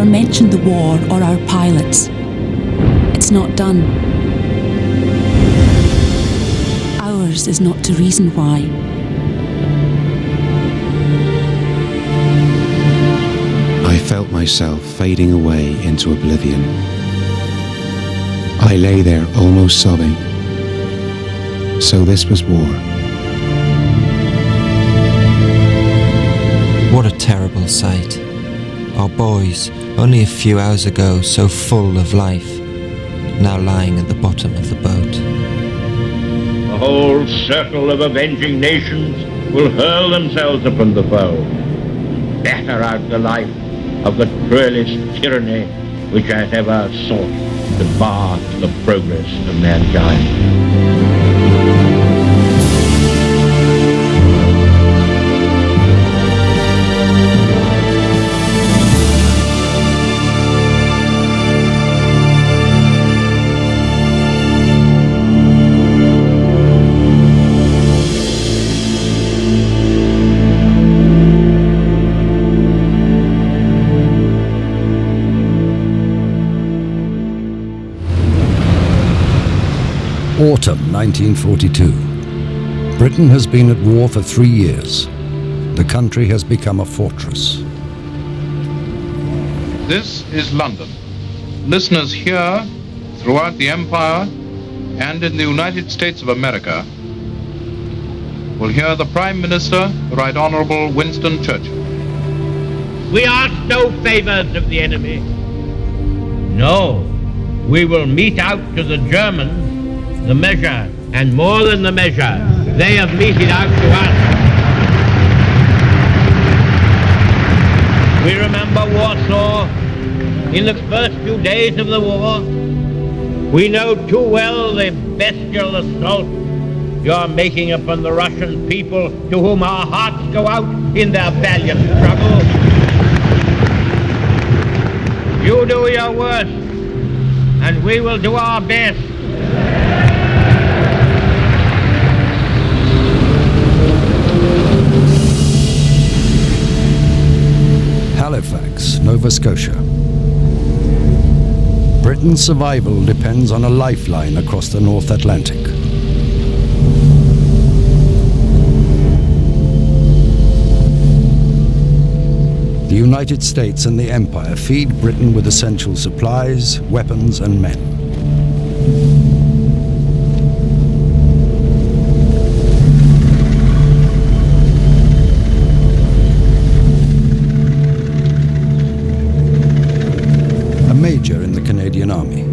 never mentioned the war or our pilots. It's not done. Ours is not to reason why. I felt myself fading away into oblivion. I lay there almost sobbing. So this was war. What a terrible sight. Our boys, only a few hours ago so full of life, now lying at the bottom of the boat. The whole circle of avenging nations will hurl themselves upon the foe, batter out the life of the cruelest tyranny which has ever sought to bar the progress of mankind. Autumn 1942. Britain has been at war for 3 years. The country has become a fortress. This is London. Listeners here, throughout the Empire, and in the United States of America, will hear the Prime Minister, the Right Honourable Winston Churchill. We ask no favours of the enemy. No, we will mete out to the Germans the measure, and more than the measure, they have meted out to us. We remember Warsaw in the first few days of the war. We know too well the bestial assault you are making upon the Russian people, to whom our hearts go out in their valiant struggle. You do your worst, and we will do our best. Halifax, Nova Scotia. Britain's survival depends on a lifeline across the North Atlantic. The United States and the Empire feed Britain with essential supplies, weapons, and men. Major in the Canadian Army,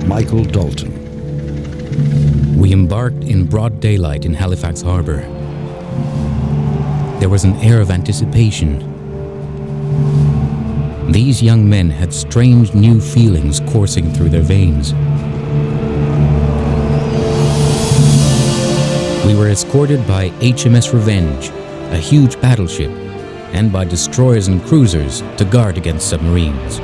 Michael Dalton. We embarked in broad daylight in Halifax Harbour. There was an air of anticipation. These young men had strange new feelings coursing through their veins. We were escorted by HMS Revenge, a huge battleship, and by destroyers and cruisers to guard against submarines.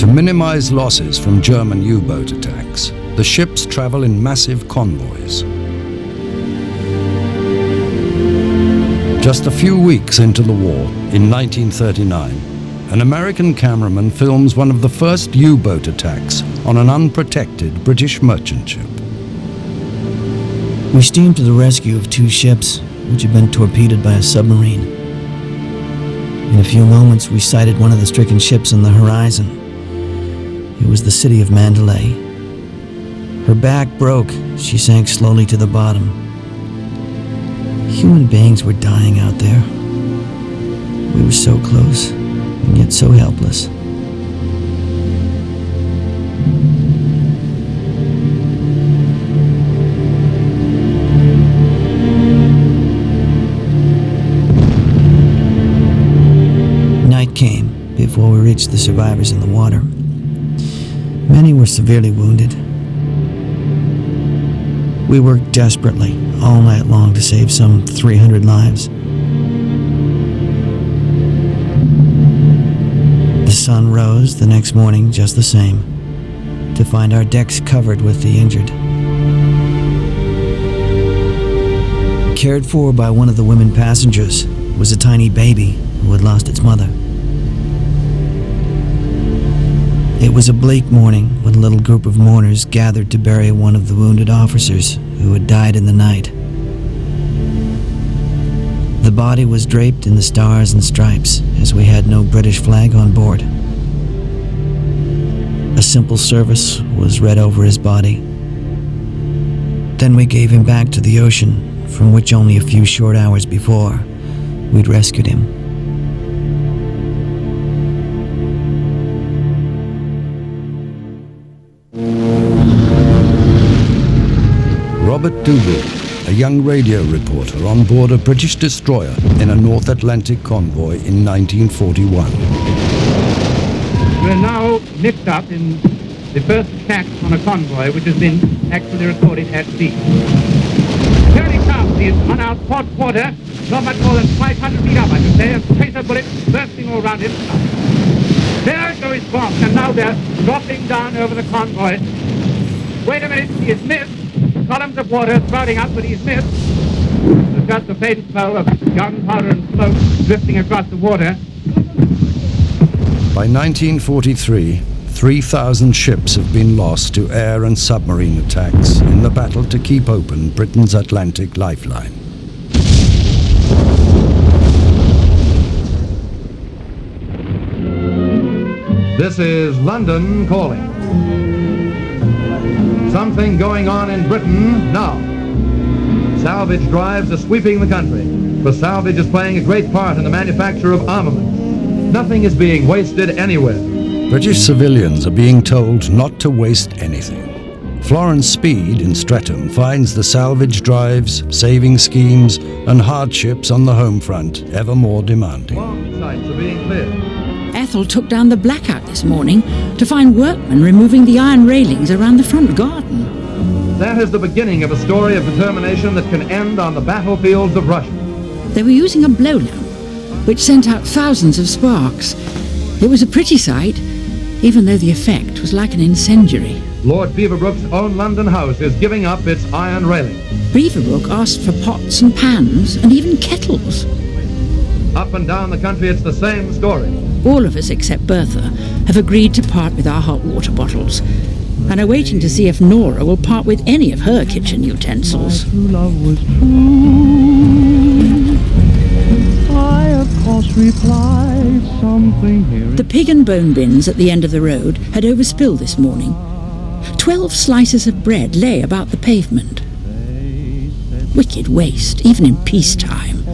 To minimize losses from German U-boat attacks, the ships travel in massive convoys. Just a few weeks into the war, in 1939, an American cameraman films one of the first U-boat attacks on an unprotected British merchant ship. We steamed to the rescue of 2 ships, which had been torpedoed by a submarine. In a few moments, we sighted one of the stricken ships on the horizon. It was the city of Mandalay. Her back broke. She sank slowly to the bottom. Human beings were dying out there. We were so close, and yet so helpless. Night came before we reached the survivors in the water. Many were severely wounded. We worked desperately all night long to save some 300 lives. The sun rose the next morning just the same, to find our decks covered with the injured. Cared for by one of the women passengers, was a tiny baby who had lost its mother. It was a bleak morning when a little group of mourners gathered to bury one of the wounded officers who had died in the night. The body was draped in the stars and stripes, as we had no British flag on board. A simple service was read over his body. Then we gave him back to the ocean, from which only a few short hours before we'd rescued him. Robert Dougal, a young radio reporter on board a British destroyer in a North Atlantic convoy in 1941. We're now nipped up in the first attack on a convoy which has been actually recorded at sea. Here he comes. He is on our port quarter, not much more than 500 feet up, I should say, a tracer bullet bursting all around him. There go his bombs, and now they're dropping down over the convoy. Wait a minute, he is missed. Columns of water spouting up, but he's missed. There's just a faint smell of gunpowder and smoke drifting across the water. By 1943, 3,000 ships have been lost to air and submarine attacks in the battle to keep open Britain's Atlantic lifeline. This is London calling. Something going on in Britain now. Salvage drives are sweeping the country, for salvage is playing a great part in the manufacture of armaments. Nothing is being wasted anywhere. British civilians are being told not to waste anything. Florence Speed in Streatham finds the salvage drives, saving schemes and hardships on the home front ever more demanding. Bomb sites are being cleared. Ethel took down the blackout this morning to find workmen removing the iron railings around the front garden. That is the beginning of a story of determination that can end on the battlefields of Russia. They were using a blow lamp, which sent out thousands of sparks. It was a pretty sight, even though the effect was like an incendiary. Lord Beaverbrook's own London house is giving up its iron railing. Beaverbrook asked for pots and pans and even kettles. Up and down the country, it's the same story. All of us except Bertha have agreed to part with our hot water bottles and are waiting to see if Nora will part with any of her kitchen utensils. The pig and bone bins at the end of the road had overspilled this morning. 12 slices of bread lay about the pavement. Wicked waste, even in peacetime.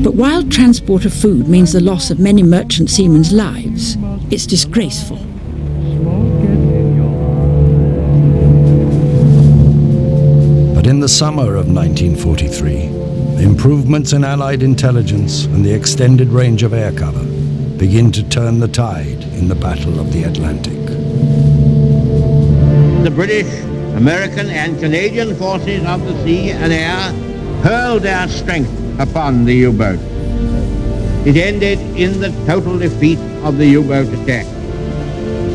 But while transport of food means the loss of many merchant seamen's lives, it's disgraceful. But in the summer of 1943, improvements in Allied intelligence and the extended range of air cover begin to turn the tide in the Battle of the Atlantic. The British, American and Canadian forces of the sea and air hurled their strength upon the U-boat. It ended in the total defeat of the U-boat attack.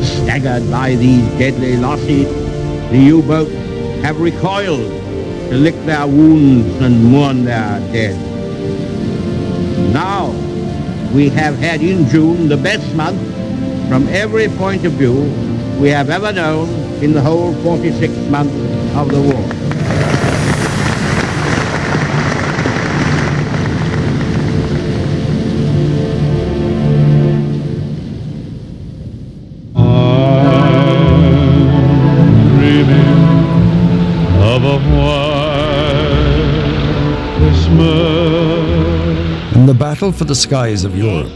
Staggered by these deadly losses, the U-boats have recoiled to lick their wounds and mourn their dead. Now, we have had in June the best month from every point of view we have ever known in the whole 46 months of the war. In the battle for the skies of Europe,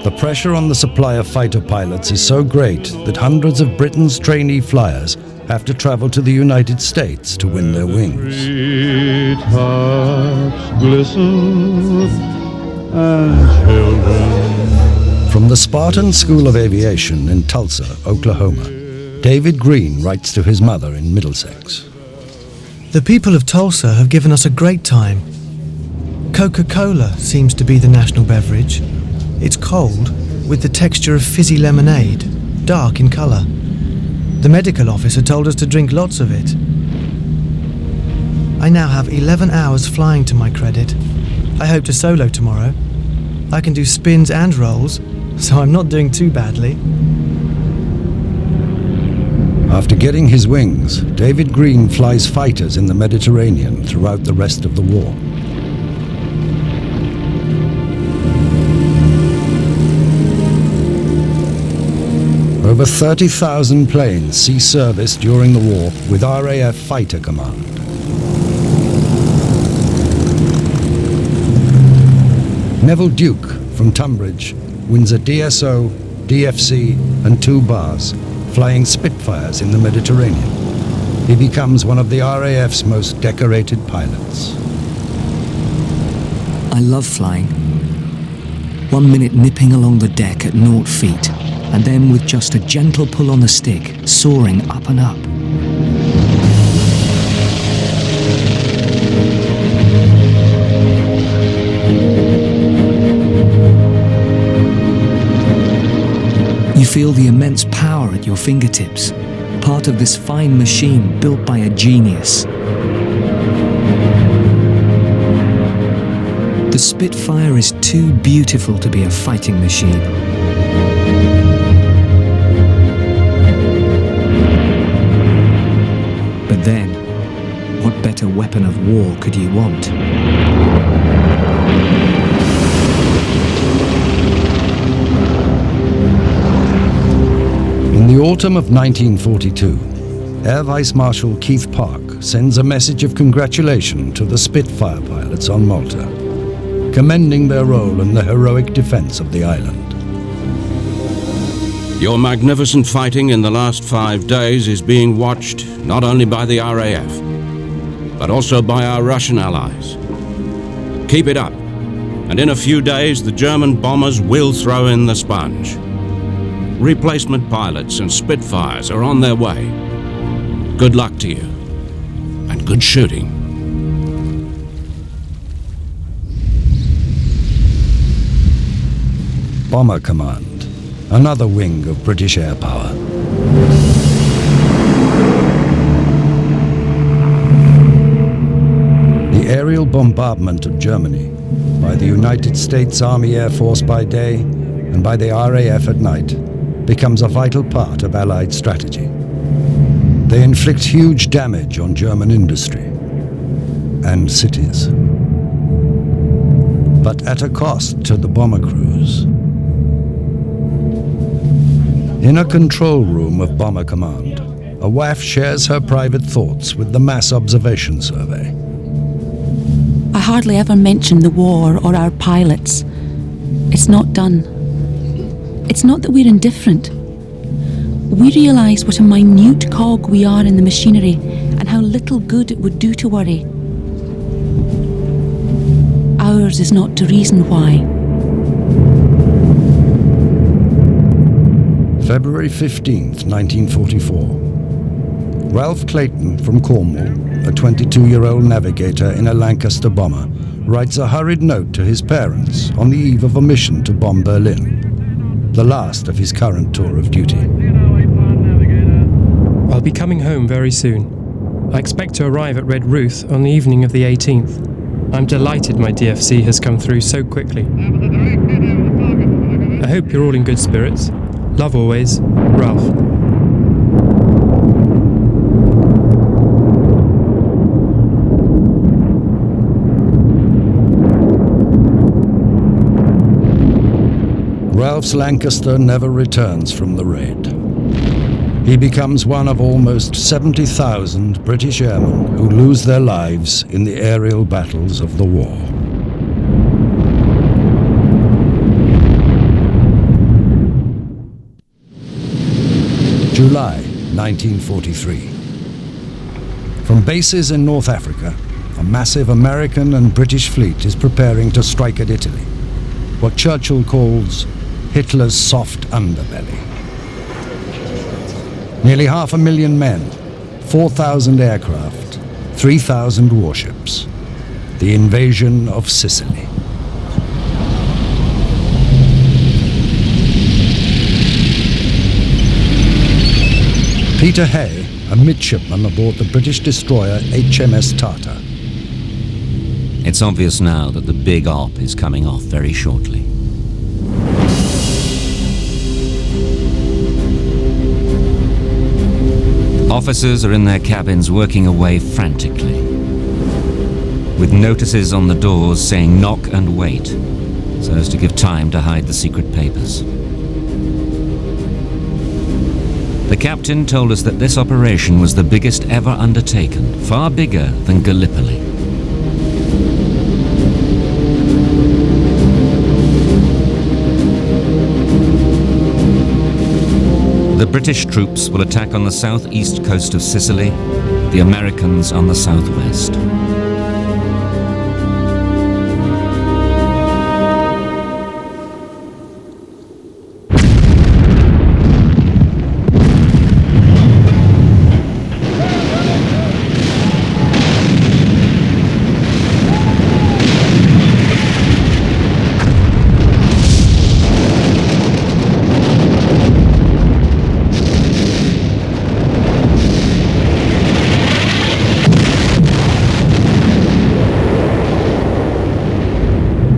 the pressure on the supply of fighter pilots is so great that hundreds of Britain's trainee flyers have to travel to the United States to win their wings. From the Spartan School of Aviation in Tulsa, Oklahoma, David Green writes to his mother in Middlesex. The people of Tulsa have given us a great time. Coca-Cola seems to be the national beverage. It's cold, with the texture of fizzy lemonade, dark in colour. The medical officer told us to drink lots of it. I now have 11 hours flying to my credit. I hope to solo tomorrow. I can do spins and rolls, so I'm not doing too badly. After getting his wings, David Green flies fighters in the Mediterranean throughout the rest of the war. Over 30,000 planes see service during the war with RAF Fighter Command. Neville Duke from Tunbridge wins a DSO, DFC and 2 bars, flying Spitfires in the Mediterranean. He becomes one of the RAF's most decorated pilots. I love flying. 1 minute nipping along the deck at 0 feet, and then with just a gentle pull on the stick, soaring up and up. You feel the immense power at your fingertips, part of this fine machine built by a genius. The Spitfire is too beautiful to be a fighting machine. But then, what better weapon of war could you want? In the autumn of 1942, Air Vice Marshal Keith Park sends a message of congratulation to the Spitfire pilots on Malta, commending their role in the heroic defense of the island. Your magnificent fighting in the last 5 days is being watched not only by the RAF, but also by our Russian allies. Keep it up, and in a few days the German bombers will throw in the sponge. Replacement pilots and Spitfires are on their way. Good luck to you, and good shooting. Bomber Command, another wing of British air power. The aerial bombardment of Germany by the United States Army Air Force by day and by the RAF at night becomes a vital part of Allied strategy. They inflict huge damage on German industry and cities, but at a cost to the bomber crews. In a control room of Bomber Command, a WAF shares her private thoughts with the Mass Observation Survey. I hardly ever mention the war or our pilots. It's not done. It's not that we're indifferent. We realise what a minute cog we are in the machinery and how little good it would do to worry. Ours is not to reason why. February 15th, 1944. Ralph Clayton from Cornwall, a 22-year-old navigator in a Lancaster bomber, writes a hurried note to his parents on the eve of a mission to bomb Berlin, the last of his current tour of duty. I'll be coming home very soon. I expect to arrive at Red Ruth on the evening of the 18th. I'm delighted my DFC has come through so quickly. I hope you're all in good spirits. Love always, Ralph. Ralph's Lancaster never returns from the raid. He becomes one of almost 70,000 British airmen who lose their lives in the aerial battles of the war. July 1943. From bases in North Africa, a massive American and British fleet is preparing to strike at Italy, what Churchill calls Hitler's soft underbelly. Nearly 500,000 men, 4,000 aircraft, 3,000 warships. The invasion of Sicily. Peter Hay, a midshipman aboard the British destroyer HMS Tartar, It's obvious now that the big op is coming off very shortly. Officers are in their cabins working away frantically, with notices on the doors saying knock and wait, so as to give time to hide the secret papers. The captain told us that this operation was the biggest ever undertaken, far bigger than Gallipoli. The British troops will attack on the southeast coast of Sicily, the Americans on the southwest.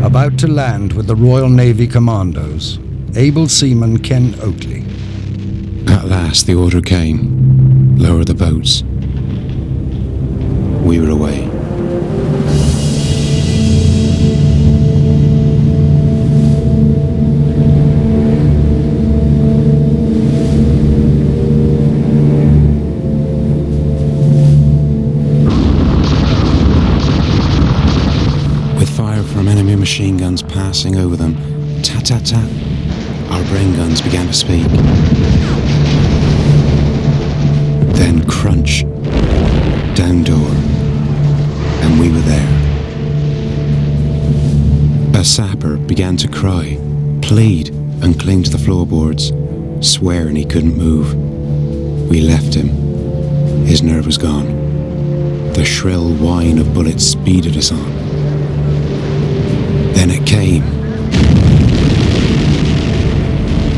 About to land with the Royal Navy Commandos, able seaman Ken Oatley. At last the order came. Lower the boats. We were away. From enemy machine guns passing over them, tat-tat-tat, our brain guns began to speak. Then crunch, down door, and we were there. A sapper began to cry, plead, and cling to the floorboards, swearing he couldn't move. We left him. His nerve was gone. The shrill whine of bullets speeded us on. Then it came.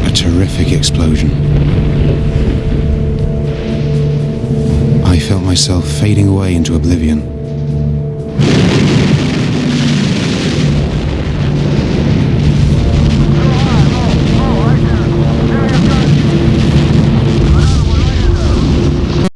A terrific explosion. I felt myself fading away into oblivion.